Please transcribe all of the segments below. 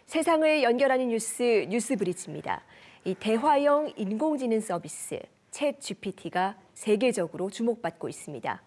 세상을 연결하는 뉴스, 뉴스브리지입니다. 이 대화형 인공지능 서비스 챗 GPT가 세계적으로 주목받고 있습니다.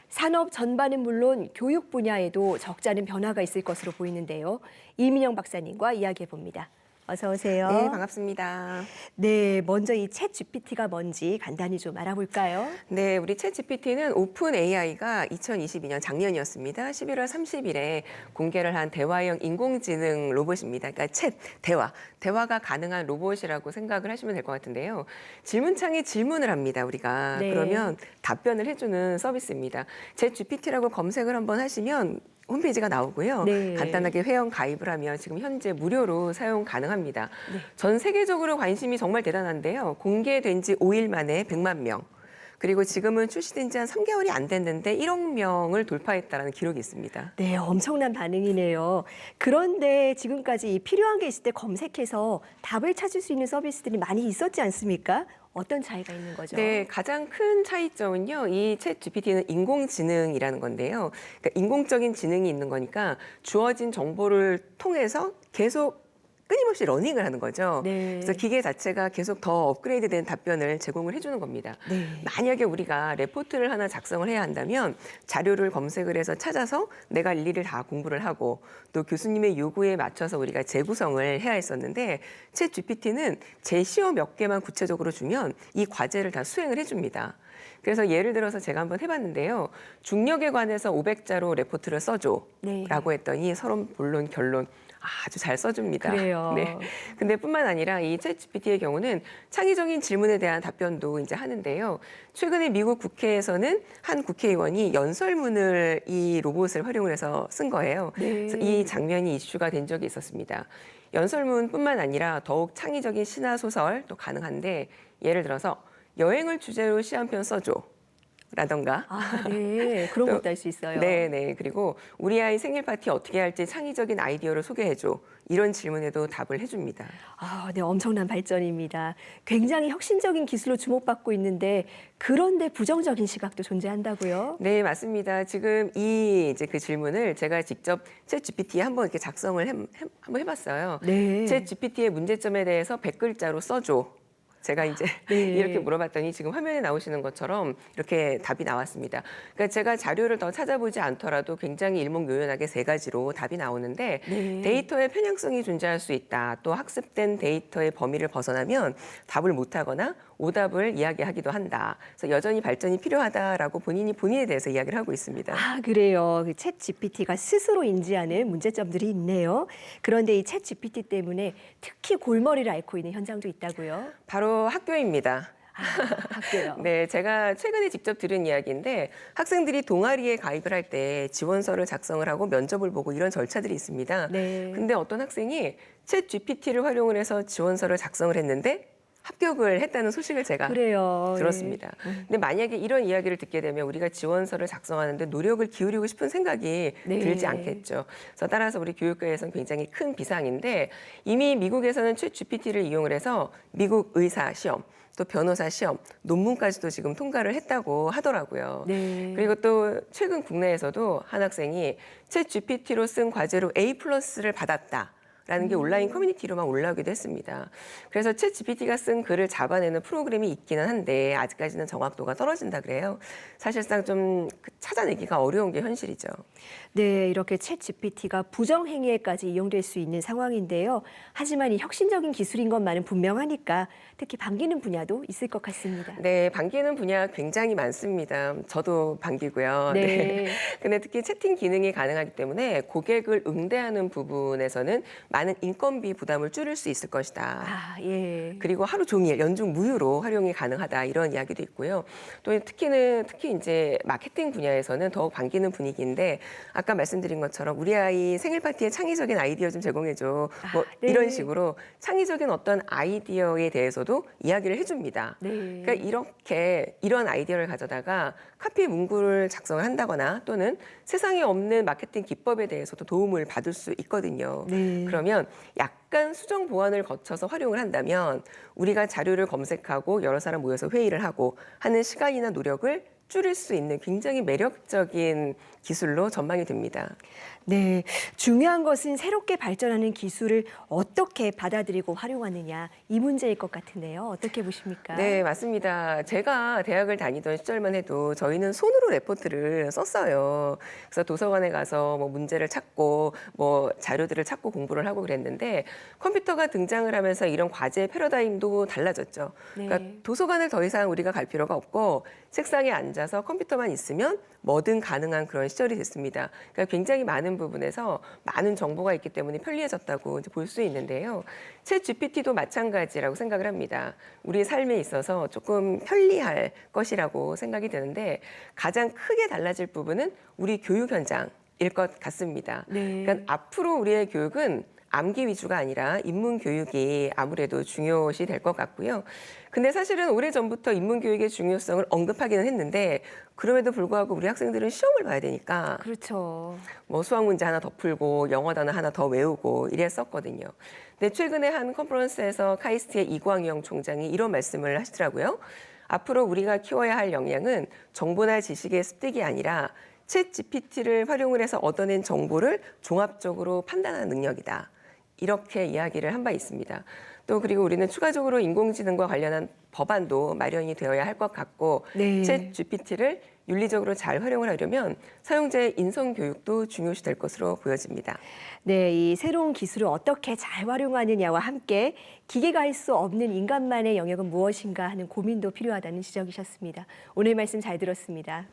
산업 전반은 물론 교육 분야에도 적잖은 변화가 있을 것으로 보이는데요. 이민영 박사님과 이야기해봅니다. 어서 오세요. 네, 반갑습니다. 네, 먼저 이 챗 GPT가 뭔지 간단히 좀 알아볼까요? 네, 우리 챗 GPT는 오픈 AI가 2022년 작년이었습니다. 11월 30일에 공개를 한 대화형 인공지능 로봇입니다. 그러니까 대화가 가능한 로봇이라고 생각을 하시면 될 것 같은데요. 질문창에 질문을 합니다, 우리가. 네. 그러면 답변을 해주는 서비스입니다. 챗 GPT라고 검색을 한번 하시면 홈페이지가 나오고요. 네. 간단하게 회원 가입을 하면 지금 현재 무료로 사용 가능합니다. 네. 전 세계적으로 관심이 정말 대단한데요. 공개된 지 5일 만에 100만 명. 그리고 지금은 출시된 지 한 3개월이 안 됐는데 1억 명을 돌파했다는 기록이 있습니다. 네, 엄청난 반응이네요. 그런데 지금까지 필요한 게 있을 때 검색해서 답을 찾을 수 있는 서비스들이 많이 있었지 않습니까? 어떤 차이가 있는 거죠? 네, 가장 큰 차이점은요. 이 챗 GPT는 인공지능이라는 건데요. 그러니까 인공적인 지능이 있는 거니까 주어진 정보를 통해서 계속 끊임없이 러닝을 하는 거죠. 네. 그래서 기계 자체가 계속 더 업그레이드된 답변을 제공을 해주는 겁니다. 네. 만약에 우리가 레포트를 하나 작성을 해야 한다면 자료를 검색을 해서 찾아서 내가 일일이 다 공부를 하고 또 교수님의 요구에 맞춰서 우리가 재구성을 해야 했었는데 챗 GPT는 제시어 몇 개만 구체적으로 주면 이 과제를 다 수행을 해줍니다. 그래서 예를 들어서 제가 한번 해봤는데요. 중력에 관해서 500자로 레포트를 써줘 네. 라고 했더니 서론, 본론, 결론 아주 잘 써줍니다. 그래요. 네. 근데 뿐만 아니라 이 챗 GPT의 경우는 창의적인 질문에 대한 답변도 이제 하는데요. 최근에 미국 국회에서는 한 국회의원이 연설문을 이 로봇을 활용을 해서 쓴 거예요. 네. 그래서 이 장면이 이슈가 된 적이 있었습니다. 연설문뿐만 아니라 더욱 창의적인 신화 소설 도 가능한데 예를 들어서 여행을 주제로 시 한 편 써줘. 라던가. 아, 네. 그런 것도 할 수 있어요. 네. 그리고 우리 아이 생일 파티 어떻게 할지 창의적인 아이디어를 소개해줘. 이런 질문에도 답을 해줍니다. 아, 네, 엄청난 발전입니다. 굉장히 혁신적인 기술로 주목받고 있는데 그런데 부정적인 시각도 존재한다고요? 네, 맞습니다. 지금 이제 그 질문을 제가 직접 챗 GPT에 한번 이렇게 작성을 한번 해봤어요. 네. 챗 GPT의 문제점에 대해서 100글자로 써줘. 제가 이제 네. 이렇게 물어봤더니 지금 화면에 나오시는 것처럼 이렇게 답이 나왔습니다. 그러니까 제가 자료를 더 찾아보지 않더라도 굉장히 일목요연하게 3가지로 답이 나오는데 네. 데이터의 편향성이 존재할 수 있다. 또 학습된 데이터의 범위를 벗어나면 답을 못하거나 오답을 이야기하기도 한다. 그래서 여전히 발전이 필요하다라고 본인에 대해서 이야기를 하고 있습니다. 아, 그래요. 그 챗 GPT가 스스로 인지하는 문제점들이 있네요. 그런데 이 챗 GPT 때문에 특히 골머리를 앓고 있는 현장도 있다고요? 바로 학교입니다. 아, 학교요. 네, 제가 최근에 직접 들은 이야기인데 학생들이 동아리에 가입을 할 때 지원서를 작성을 하고 면접을 보고 이런 절차들이 있습니다. 네. 근데 어떤 학생이 챗 GPT를 활용을 해서 지원서를 작성을 했는데 합격을 했다는 소식을 제가 그래요. 들었습니다. 근데 만약에 이런 이야기를 듣게 되면 우리가 지원서를 작성하는데 노력을 기울이고 싶은 생각이 네. 들지 않겠죠. 그래서 따라서 우리 교육계에서는 굉장히 큰 비상인데 이미 미국에서는 챗 GPT를 이용을 해서 미국 의사 시험, 또 변호사 시험, 논문까지도 지금 통과를 했다고 하더라고요. 네. 그리고 또 최근 국내에서도 한 학생이 챗 GPT로 쓴 과제로 A+를 받았다. 라는 게 온라인 커뮤니티로만 올라오기도 했습니다. 그래서 챗 GPT가 쓴 글을 잡아내는 프로그램이 있기는 한데 아직까지는 정확도가 떨어진다 그래요. 사실상 좀 찾아내기가 어려운 게 현실이죠. 네, 이렇게 챗 GPT가 부정 행위에까지 이용될 수 있는 상황인데요. 하지만 이 혁신적인 기술인 것만은 분명하니까 특히 반기는 분야도 있을 것 같습니다. 네, 반기는 분야 굉장히 많습니다. 저도 반기고요. 네. 근데 특히 채팅 기능이 가능하기 때문에 고객을 응대하는 부분에서는 많은 인건비 부담을 줄일 수 있을 것이다. 아, 예. 그리고 하루 종일 연중 무휴로 활용이 가능하다 이런 이야기도 있고요. 또 특히 이제 마케팅 분야에서는 더욱 반기는 분위기인데 아까 말씀드린 것처럼 우리 아이 생일 파티에 창의적인 아이디어 좀 제공해줘. 뭐 네. 이런 식으로 창의적인 어떤 아이디어에 대해서도 이야기를 해줍니다. 네. 그러니까 이런 아이디어를 가져다가 카피 문구를 작성을 한다거나 또는 세상에 없는 마케팅 기법에 대해서도 도움을 받을 수 있거든요. 네. 그러면 약간 수정 보완을 거쳐서 활용을 한다면 우리가 자료를 검색하고 여러 사람 모여서 회의를 하고 하는 시간이나 노력을 줄일 수 있는 굉장히 매력적인 기술로 전망이 됩니다. 네, 중요한 것은 새롭게 발전하는 기술을 어떻게 받아들이고 활용하느냐 이 문제일 것 같은데요. 어떻게 보십니까? 네, 맞습니다. 제가 대학을 다니던 시절만 해도 저희는 손으로 레포트를 썼어요. 그래서 도서관에 가서 뭐 문제를 찾고 뭐 자료들을 찾고 공부를 하고 그랬는데 컴퓨터가 등장을 하면서 이런 과제 패러다임도 달라졌죠. 네. 그러니까 도서관을 더 이상 우리가 갈 필요가 없고 책상에 앉아서 컴퓨터만 있으면 뭐든 가능한 그런 시절이 됐습니다. 그러니까 굉장히 많은 부분에서 많은 정보가 있기 때문에 편리해졌다고 이제 볼 수 있는데요. 챗 GPT도 마찬가지라고 생각을 합니다. 우리의 삶에 있어서 조금 편리할 것이라고 생각이 드는데 가장 크게 달라질 부분은 우리 교육 현장일 것 같습니다. 네. 그러니까 앞으로 우리의 교육은 암기 위주가 아니라 인문 교육이 아무래도 중요시 될 것 같고요. 근데 사실은 오래전부터 인문 교육의 중요성을 언급하기는 했는데 그럼에도 불구하고 우리 학생들은 시험을 봐야 되니까 그렇죠. 뭐 수학 문제 하나 더 풀고 영어 단어 하나 더 외우고 이랬었거든요. 근데 최근에 한 컨퍼런스에서 카이스트의 이광영 총장이 이런 말씀을 하시더라고요. 앞으로 우리가 키워야 할 역량은 정보나 지식의 습득이 아니라 챗 GPT를 활용을 해서 얻어낸 정보를 종합적으로 판단하는 능력이다. 이렇게 이야기를 한 바 있습니다. 또 그리고 우리는 추가적으로 인공지능과 관련한 법안도 마련이 되어야 할 것 같고 네. 챗 GPT를 윤리적으로 잘 활용을 하려면 사용자의 인성 교육도 중요시 될 것으로 보여집니다. 네, 이 새로운 기술을 어떻게 잘 활용하느냐와 함께 기계가 할 수 없는 인간만의 영역은 무엇인가 하는 고민도 필요하다는 지적이셨습니다. 오늘 말씀 잘 들었습니다.